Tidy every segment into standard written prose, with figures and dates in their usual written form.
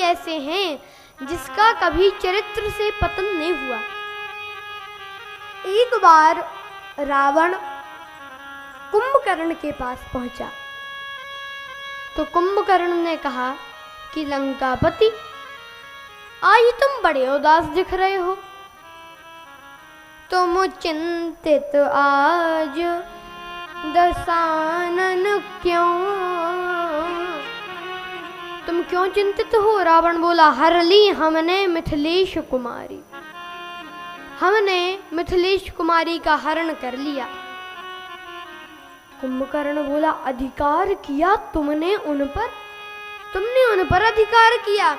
ऐसे हैं जिसका कभी चरित्र से पतन नहीं हुआ। एक बार रावण कुंभकर्ण के पास पहुंचा तो कुंभकर्ण ने कहा कि लंकापति, आज तुम बड़े उदास दिख रहे हो। तुम चिंतित आज दशानन क्यों? तुम क्यों चिंतित हो? रावण बोला, हर ली हमने मिथिलेश कुमारी, हमने मिथिलेश कुमारी का हरण कर लिया। कुंभकर्ण बोला, अधिकार किया तुमने उन पर? तुमने उन पर अधिकार किया?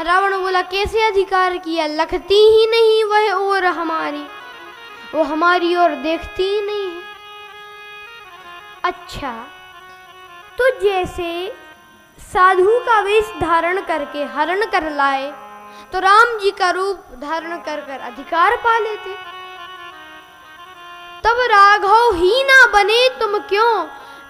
रावण बोला, कैसे अधिकार किया? लखती ही नहीं वह और हमारी, वो हमारी ओर देखती ही नहीं है। अच्छा, तो जैसे साधु का वेश धारण करके हरण कर लाए तो राम जी का रूप धारण कर कर अधिकार पा लेते। तब राघव ही ना बने तुम क्यों?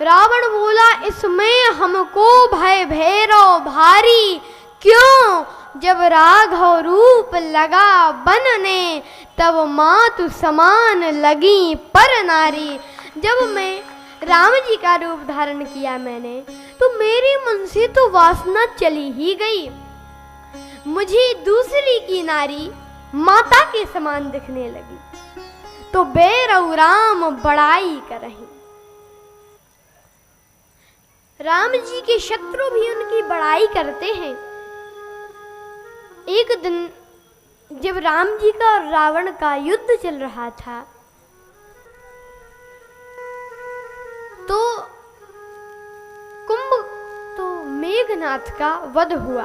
रावण बोला, इसमें हमको भय भैरव भारी क्यों? जब राघव रूप लगा बनने तब मातु समान लगी पर नारी। जब मैं राम जी का रूप धारण किया मैंने तो मेरे मन से तो वासना चली ही गई। मुझे दूसरी की नारी माता के समान दिखने लगी तो बैरऊ राम बड़ाई करहीं। राम जी के शत्रु भी उनकी बड़ाई करते हैं। एक दिन जब राम जी का और रावण का युद्ध चल रहा था तो मेघनाथ का वध हुआ।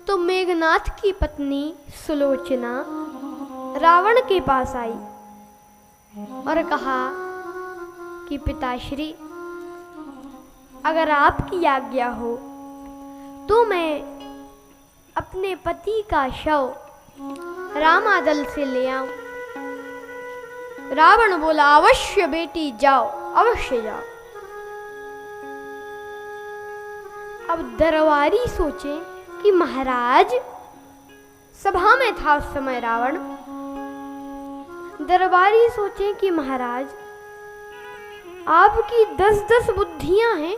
तो मेघनाथ की पत्नी सुलोचना रावण के पास आई और कहा कि पिताश्री, अगर आपकी आज्ञा हो तो मैं अपने पति का शव रामादल से ले आऊं। रावण बोला, अवश्य बेटी जाओ, अवश्य जाओ। अब दरबारी सोचे कि महाराज, सभा में था उस समय रावण, दरबारी सोचे कि महाराज आपकी 10-10 बुद्धियां हैं,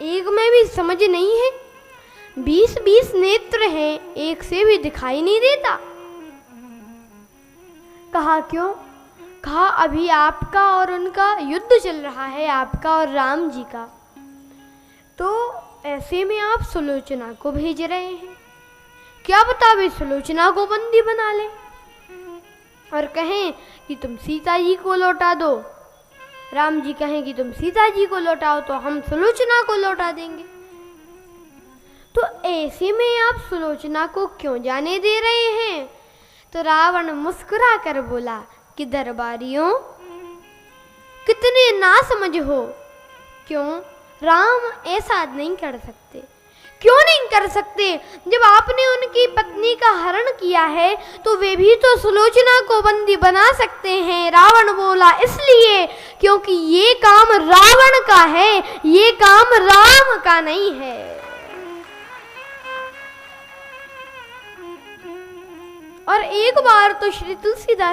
एक में भी समझ नहीं है, 20-20 नेत्र हैं, एक से भी दिखाई नहीं देता। कहा क्यों? कहा अभी आपका और उनका युद्ध चल रहा है, आपका और राम जी का, तो ऐसे में आप सुलोचना को भेज रहे हैं, क्या पता वे सुलोचना को बंदी बना लें और कहें कि तुम सीता जी को लौटा दो। राम जी कहें कि तुम सीता जी को लौटाओ तो हम सुलोचना को लौटा देंगे। तो ऐसे में आप सुलोचना को क्यों जाने दे रहे हैं? तो रावण मुस्कुरा कर बोला कि दरबारियों, कितने ना समझ हो। क्यों? राम ऐसा नहीं कर सकते। क्यों नहीं कर सकते? जब आपने उनकी पत्नी का हरण किया है तो वे भी तो सुलोचना को बंदी बना सकते हैं। रावण बोला, इसलिए क्योंकि ये काम रावण का है, ये काम राम का नहीं है। और एक बार तो श्री तुलसीदास